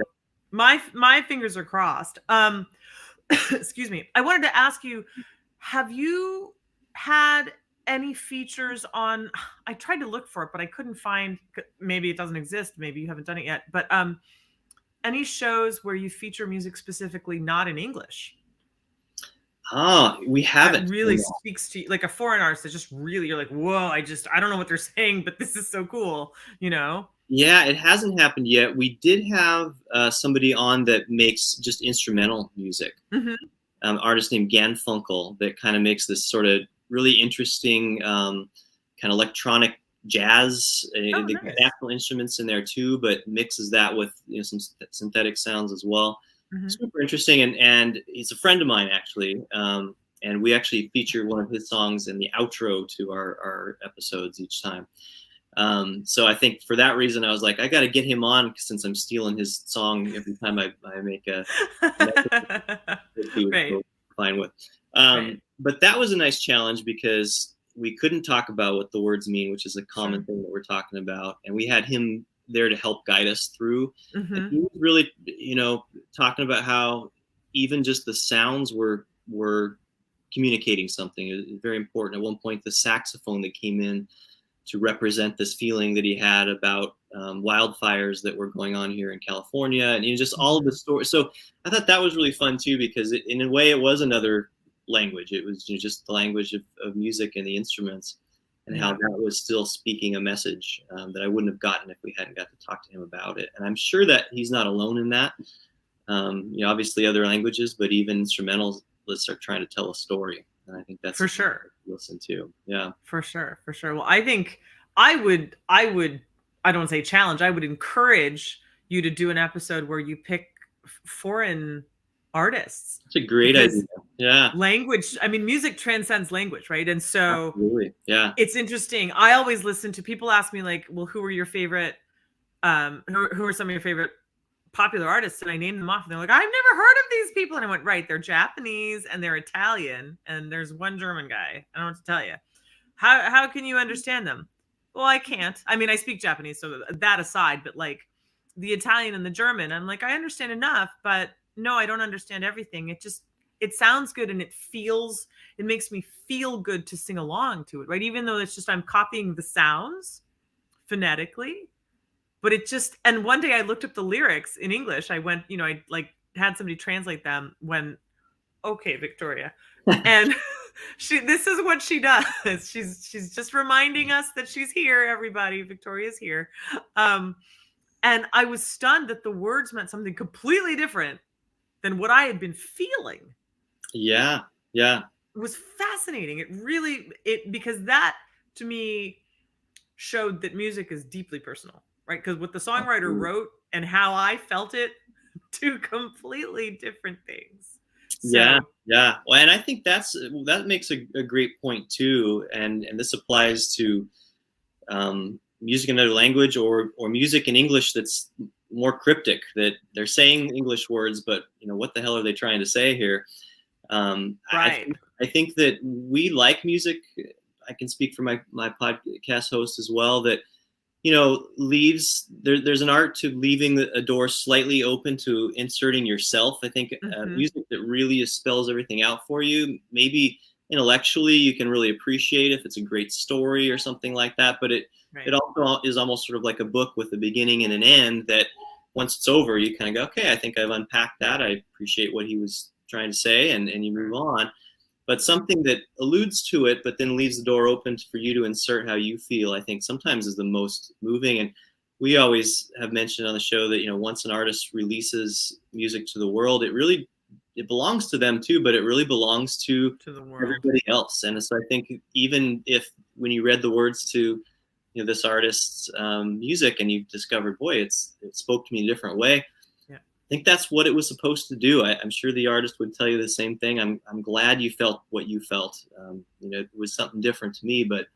my fingers are crossed. Excuse me. I wanted to ask you, have you had any features on, I tried to look for it, but I couldn't find, maybe it doesn't exist. Maybe you haven't done it yet, but any shows where you feature music specifically not in English?
We haven't.
That really speaks to you, like a foreign artist that just really, you're like, whoa, I don't know what they're saying, but this is so cool,
Yeah, it hasn't happened yet. We did have somebody on that makes just instrumental music. Artist named Ganfunkel that kind of makes this sort of really interesting kind of electronic jazz. Nice. Actual instruments in there too, but mixes that with some synthetic sounds as well. Super interesting, and he's a friend of mine actually, and we actually feature one of his songs in the outro to our episodes each time. So I think for that reason, I was like, I got to get him on, since I'm stealing his song every time I make a right. Fine with. Right. But that was a nice challenge, because we couldn't talk about what the words mean, which is a common thing that we're talking about, and we had him there to help guide us through. And he was really, talking about how even just the sounds were communicating something. It was very important. At one point, the saxophone that came in to represent this feeling that he had about wildfires that were going on here in California, and just all of the stories. So I thought that was really fun too, because in a way it was another language. It was just the language of music and the instruments, and how that was still speaking a message that I wouldn't have gotten if we hadn't got to talk to him about it. And I'm sure that he's not alone in that. Obviously other languages, but even instrumentalists are trying to tell a story. And I think that's
for sure.
listen to. Yeah.
For sure. Well, I think I don't want to say challenge, I would encourage you to do an episode where you pick foreign artists.
It's a great idea. Yeah.
Language, I mean, music transcends language, right? And so
absolutely. Yeah.
It's interesting. I always listen to people ask me like, well, who are your favorite who are some of your favorite popular artists? And I name them off and they're like, I've never heard of these people. And I went, right, they're Japanese and they're Italian and there's one German guy. I don't know what to tell you. How can you understand them? Well, I can't. I mean, I speak Japanese, so that aside, but like the Italian and the German, I'm like, I understand enough, but no, I don't understand everything. It sounds good and it makes me feel good to sing along to it, right? Even though it's just I'm copying the sounds phonetically, but and one day I looked up the lyrics in English. I went, I like had somebody translate them when, okay, Victoria. And this is what she does. She's just reminding us that she's here, everybody. Victoria's here. And I was stunned that the words meant something completely different than what I had been feeling.
Yeah. Yeah.
It was fascinating. Because that to me showed that music is deeply personal, right? Because what the songwriter wrote and how I felt it, two completely different things.
Yeah. Well, and I think that makes a great point too. And this applies to music in another language or music in English that's more cryptic, that they're saying English words, but what the hell are they trying to say here?
Right.
I think that we like music. I can speak for my podcast host as well, that there's an art to leaving a door slightly open to inserting yourself. I think music that really spells everything out for you, maybe intellectually you can really appreciate if it's a great story or something like that, but it also is almost sort of like a book with a beginning and an end, that once it's over you kind of go, okay, I think I've unpacked that, I appreciate what he was trying to say, and you move on. But something that alludes to it, but then leaves the door open for you to insert how you feel, I think sometimes is the most moving. And we always have mentioned on the show that, once an artist releases music to the world, it belongs to them too, but it really belongs to
the world,
everybody else. And so I think even if when you read the words to this artist's music and you discovered, boy, it spoke to me in a different way, I think that's what it was supposed to do. I'm sure the artist would tell you the same thing. I'm glad you felt what you felt. It was something different to me, but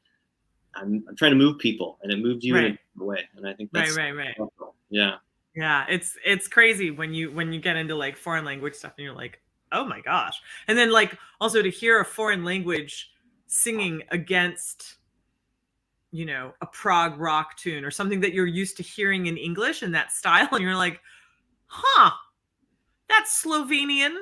I'm trying to move people, and it moved you in a different way. And I think that's
right.
powerful. Yeah.
Yeah, it's crazy when you get into like foreign language stuff and you're like, oh my gosh. And then like also to hear a foreign language singing against a prog rock tune or something that you're used to hearing in English in that style, and you're like, huh, that's Slovenian.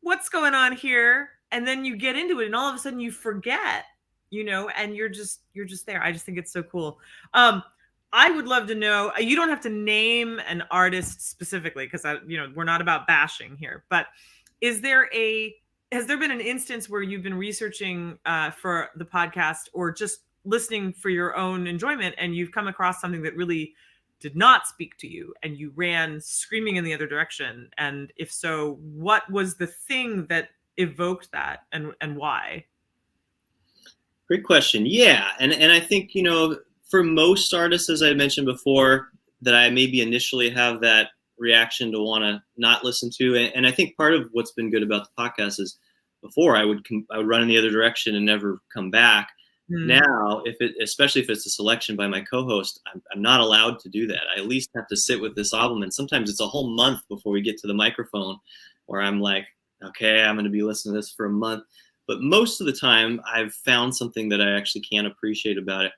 What's going on here? And then you get into it and all of a sudden you forget, and you're just there. I just think it's so cool. I would love to know, you don't have to name an artist specifically because we're not about bashing here, but has there been an instance where you've been researching for the podcast or just listening for your own enjoyment and you've come across something that really did not speak to you and you ran screaming in the other direction? And if so, what was the thing that evoked that and why?
Great question. Yeah. And I think, for most artists, as I mentioned before, that I maybe initially have that reaction to want to not listen to. And I think part of what's been good about the podcast is before I would run in the other direction and never come back. Now, especially if it's a selection by my co-host, I'm not allowed to do that. I at least have to sit with this album, and sometimes it's a whole month before we get to the microphone, where I'm like, okay, I'm going to be listening to this for a month. But most of the time, I've found something that I actually can appreciate about it.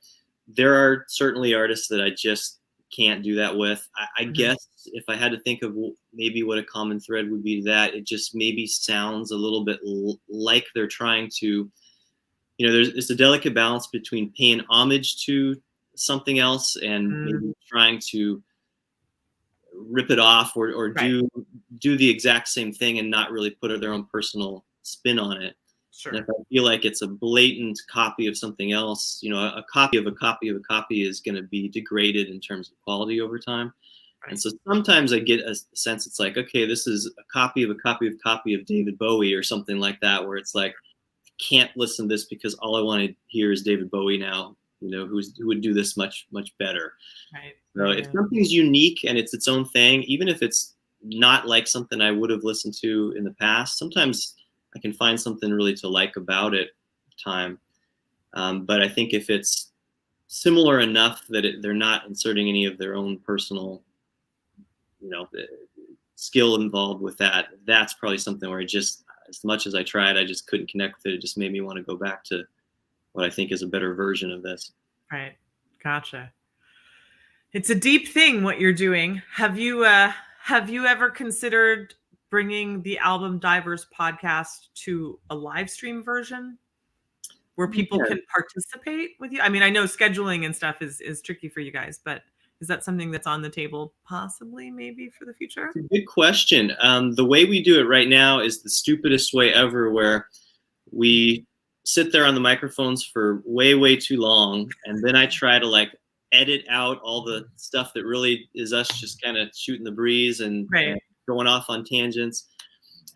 There are certainly artists that I just can't do that with. I guess if I had to think of maybe what a common thread would be to that, it just maybe sounds a little bit like they're trying to, it's a delicate balance between paying homage to something else and maybe trying to rip it off or do the exact same thing and not really put their own personal spin on it.
Sure.
And if I feel like it's a blatant copy of something else, a copy of a copy of a copy is going to be degraded in terms of quality over time. Right. And so sometimes I get a sense it's like, okay, this is a copy of a copy of a copy of David Bowie or something like that, where it's like, can't listen to this because all I want to hear is David Bowie now, who would do this much, much better.
Right.
So if something's unique and it's its own thing, even if it's not like something I would have listened to in the past, sometimes I can find something really to like about it time. But I think if it's similar enough that they're not inserting any of their own personal, skill involved with that, that's probably something where as much as I tried, I just couldn't connect with it. It just made me want to go back to what I think is a better version of this.
Right. Gotcha. It's a deep thing what you're doing. Have you ever considered bringing the Album Divers podcast to a live stream version where people can participate with you? I mean, I know scheduling and stuff is tricky for you guys, but is that something that's on the table possibly maybe for the future?
It's a good question. The way we do it right now is the stupidest way ever, where we sit there on the microphones for way, way too long. And then I try to edit out all the stuff that really is us just kind of shooting the breeze and going off on tangents.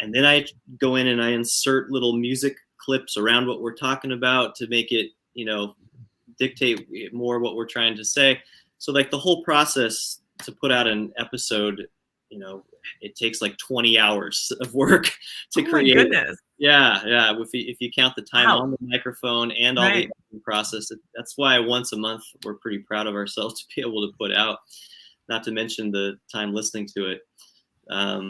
And then I go in and I insert little music clips around what we're talking about to make it, dictate more what we're trying to say. So the whole process to put out an episode, it takes 20 hours of work to create.
My goodness.
Yeah. If you count the time on the microphone and all the editing process, that's why once a month we're pretty proud of ourselves to be able to put out. Not to mention the time listening to it, to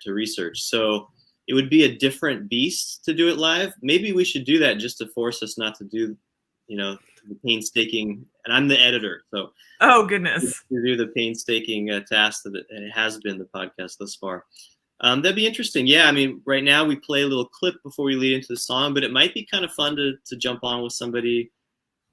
research. So it would be a different beast to do it live. Maybe we should do that just to force us not to do, the painstaking. And I'm the editor, so
oh goodness,
to do the painstaking task that it has been the podcast thus far. That'd be interesting. Yeah, I mean, right now we play a little clip before we lead into the song, but it might be kind of fun to jump on with somebody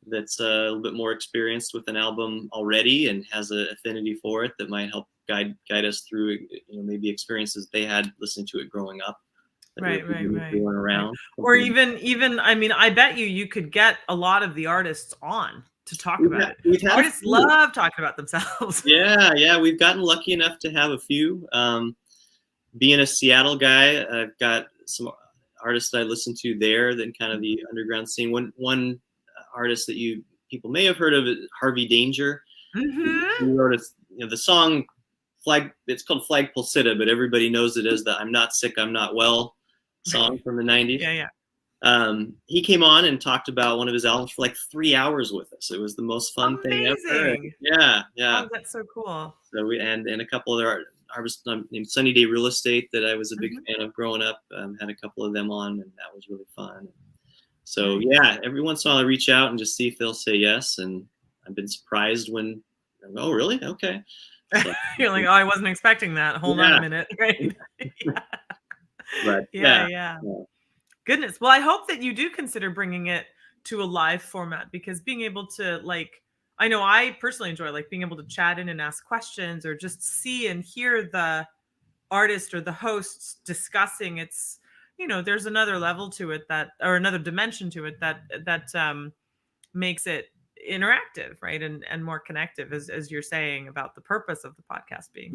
that's a little bit more experienced with an album already and has an affinity for it that might help guide us through, maybe experiences they had listening to it growing up.
Right.
Around.
Or even, I mean, I bet you could get a lot of the artists on to talk about it. Artists love talking about themselves.
Yeah. We've gotten lucky enough to have a few. Being a Seattle guy, I've got some artists that I listen to there, then kind of the underground scene. One artist that people may have heard of is Harvey Danger.
Mm-hmm.
He wrote the song Flag. It's called Flagpole Sitta, but everybody knows it as the "I'm Not Sick, I'm Not Well" song from the 90s.
Yeah.
He came on and talked about one of his albums for 3 hours with us. It was the most fun thing ever. Yeah.
Oh, that's so cool.
So and a couple other artists named Sunny Day Real Estate that I was a big fan of growing up. Had a couple of them on, and that was really fun. So yeah, every once in a while I reach out and just see if they'll say yes, and I've been surprised when, oh really? Okay. So,
you're like, oh, I wasn't expecting that. Hold on a minute, right?
But
yeah. Goodness. Well, I hope that you do consider bringing it to a live format, because being able to I know I personally enjoy being able to chat in and ask questions or just see and hear the artist or the hosts discussing. It's, there's another level to it or another dimension to it that makes it interactive, right? And more connective, as you're saying about the purpose of the podcast being.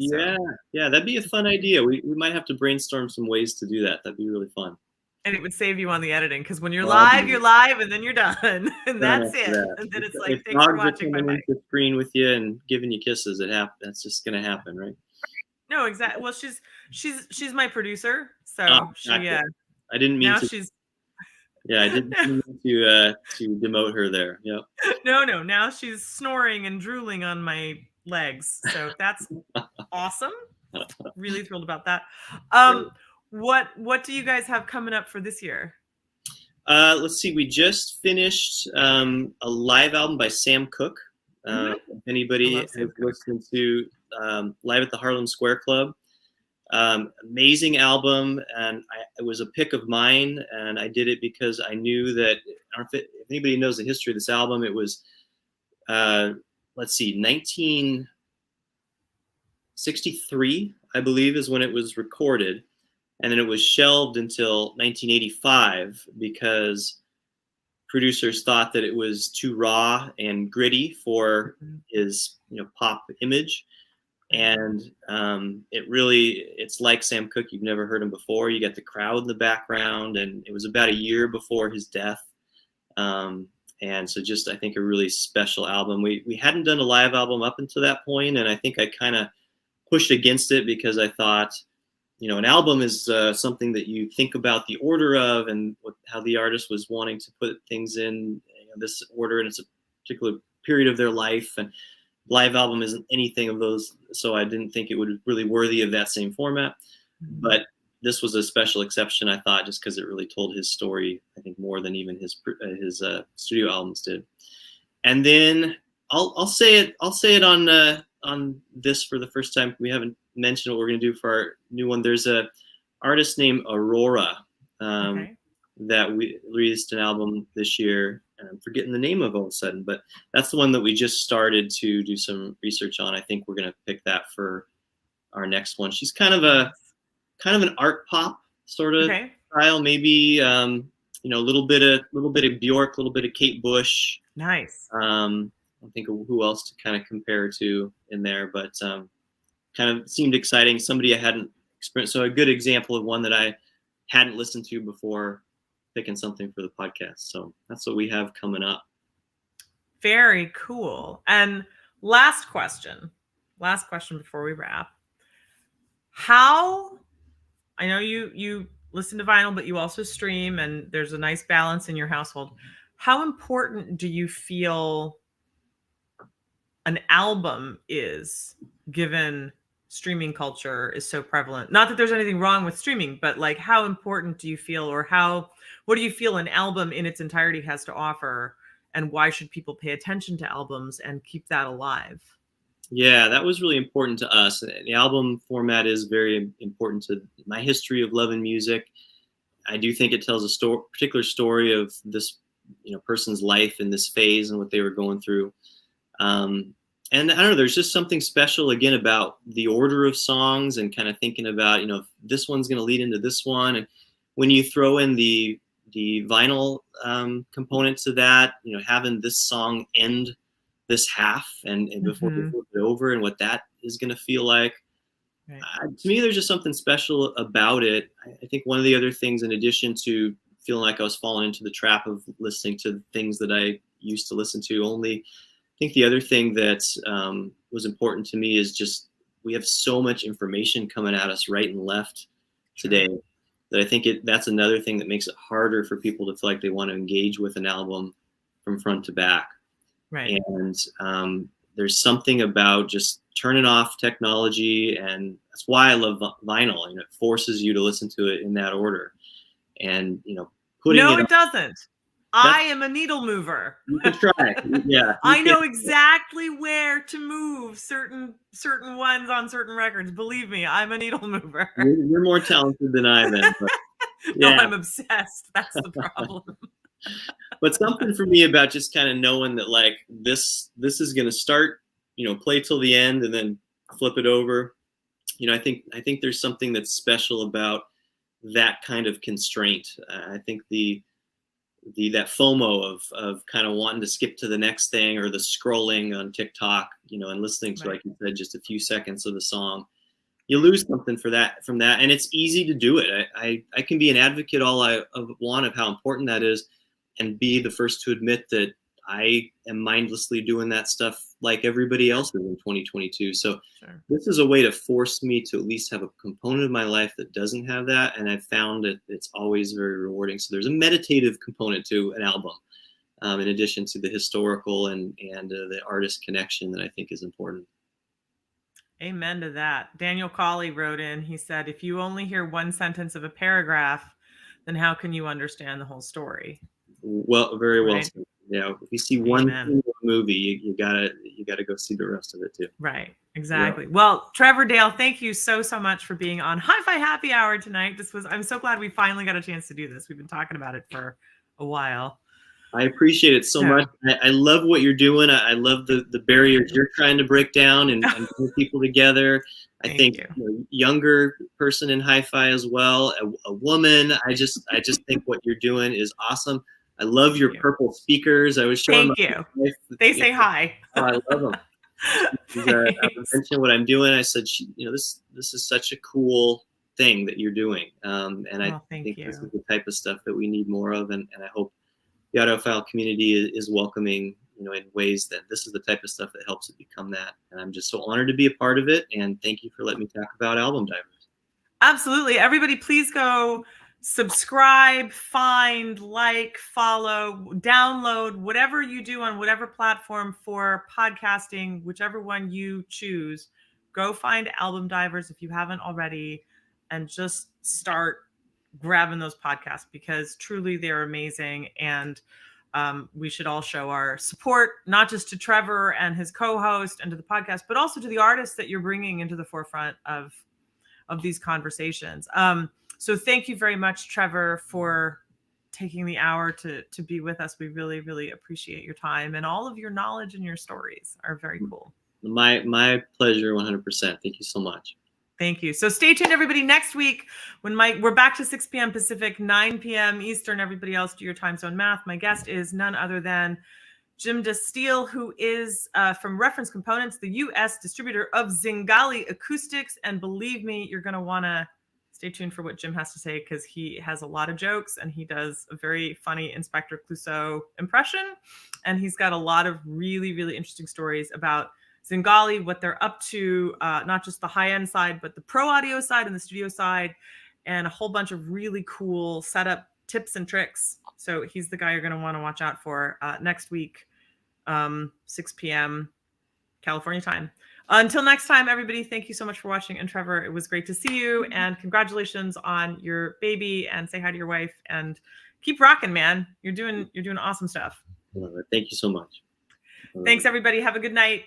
Yeah, that'd be a fun idea. We might have to brainstorm some ways to do that. That'd be really fun.
And it would save you on the editing, because when you're live, and then you're done, and that's it. And then it's thanks for watching.
If the screen with you and giving you kisses, that's just gonna happen, right?
No, exactly. Well, she's my producer, so
I didn't mean to. I didn't mean to demote her there. Yep.
No. Now she's snoring and drooling on my legs, so that's awesome. Really thrilled about that. What do you guys have coming up for this year?
Let's see. We just finished a live album by Sam Cooke. If anybody has listened to Live at the Harlem Square Club, amazing album, and it was a pick of mine, and I did it because I knew that, I don't know if anybody knows the history of this album. It was, 1963, I believe, is when it was recorded. And then it was shelved until 1985 because producers thought that it was too raw and gritty for his, pop image. And it's like Sam Cooke. You've never heard him before. You get the crowd in the background, and it was about a year before his death. And so just, I think, a really special album. We hadn't done a live album up until that point, and I think I kind of pushed against it because I thought, an album is something that you think about the order of and how the artist was wanting to put things in this order, and it's a particular period of their life. And live album isn't anything of those, so I didn't think it would really worthy of that same format. Mm-hmm. But this was a special exception, I thought, just because it really told his story, I think, more than even his studio albums did. And then I'll say it on this for the first time. We haven't mentioned what we're going to do for our new one. There's a artist named Aurora that we released an album this year, and I'm forgetting the name of all of a sudden, but that's the one that we just started to do some research on. I think we're going to pick that for our next one. She's kind of an art pop sort of style, maybe a little bit of Bjork, a little bit of Kate Bush.
Nice.
I think of who else to kind of compare to in there, but kind of seemed exciting. Somebody I hadn't experienced, so a good example of one that I hadn't listened to before, picking something for the podcast. So that's what we have coming up.
Very cool. And last question before we wrap. How, I know you listen to vinyl, but you also stream, and there's a nice balance in your household. How important do you feel an album is, given streaming culture is so prevalent? Not that there's anything wrong with streaming, but like, how important do you feel, or what do you feel an album in its entirety has to offer, and why should people pay attention to albums and keep that alive?
Yeah, that was really important to us. The album format is very important to my history of love and music. I do think it tells a particular story of this, person's life in this phase and what they were going through. And I don't know, there's just something special, again, about the order of songs and kind of thinking about, this one's going to lead into this one. And when you throw in the vinyl component to that, having this song end this half and before we flip it over, and what that is going to feel like. Right. To me, there's just something special about it. I think one of the other things, in addition to feeling like I was falling into the trap of listening to things that I used to listen to only, I think the other thing that was important to me is just, we have so much information coming at us right and left today, that I think that's another thing that makes it harder for people to feel like they want to engage with an album from front to back.
Right.
And there's something about just turning off technology, and that's why I love vinyl. It forces you to listen to it in that order, and putting
it doesn't. I am a needle mover.
You can try. Yeah.
I know exactly where to move certain ones on certain records. Believe me, I'm a needle mover.
You're more talented than I am. But,
yeah. No, I'm obsessed. That's the problem.
But something for me about just kind of knowing that, like, this is going to start, play till the end and then flip it over. I think there's something that's special about that kind of constraint. I think that FOMO of kind of wanting to skip to the next thing, or the scrolling on TikTok, and listening to, like you said, just a few seconds of the song, you lose something from that. And it's easy to do it. I can be an advocate all I want of how important that is, and be the first to admit that I am mindlessly doing that stuff like everybody else is in 2022. So This is a way to force me to at least have a component of my life that doesn't have that. And I've found that it's always very rewarding. So there's a meditative component to an album, in addition to the historical and the artist connection that I think is important.
Amen to that. Daniel Colley wrote in, he said, if you only hear one sentence of a paragraph, then how can you understand the whole story?
Well, very well said. If you see one movie, you gotta go see the rest of it too.
Right, exactly. Yeah. Well, Trevor Dale, thank you so much for being on HiFi Happy Hour tonight. I'm so glad we finally got a chance to do this. We've been talking about it for a while.
I appreciate it so much. I love what you're doing. I love the barriers you're trying to break down and bring people together. I think younger person in hi-fi as well, a woman. I just think what you're doing is awesome. I love your purple speakers. I was showing
Thank you. They say hi.
Oh, I love them. I mentioned what I'm doing. I said, this is such a cool thing that you're doing. And I think this is the type of stuff that we need more of. And I hope the audiophile community is welcoming, in ways that this is the type of stuff that helps it become that. And I'm just so honored to be a part of it. And thank you for letting me talk about Album Divers.
Absolutely. Everybody, please go subscribe, find, like, follow, download, whatever you do on whatever platform for podcasting, whichever one you choose. Go find Album Divers if you haven't already, and just start grabbing those podcasts, because truly they're amazing. And we should all show our support, not just to Trevor and his co-host and to the podcast, but also to the artists that you're bringing into the forefront of these conversations. So thank you very much, Trevor, for taking the hour to be with us. We really, really appreciate your time, and all of your knowledge and your stories are very cool.
My pleasure, 100%. Thank you so much.
Thank you. So stay tuned, everybody. Next week, when we're back to 6 p.m. Pacific, 9 p.m. Eastern, everybody else do your time zone math. My guest is none other than Jim DeSteele, who is from Reference Components, the U.S. distributor of Zingali Acoustics. And believe me, you're going to want to stay tuned for what Jim has to say, because he has a lot of jokes and he does a very funny Inspector Clouseau impression. And he's got a lot of really, really interesting stories about Zingali, what they're up to, not just the high-end side, but the pro audio side and the studio side, and a whole bunch of really cool setup tips and tricks. So he's the guy you're going to want to watch out for next week, 6 p.m. California time. Until next time, everybody, thank you so much for watching. And Trevor, it was great to see you. And congratulations on your baby. And say hi to your wife. And keep rocking, man. You're doing awesome stuff.
Thank you so much.
Thanks, everybody. Have a good night.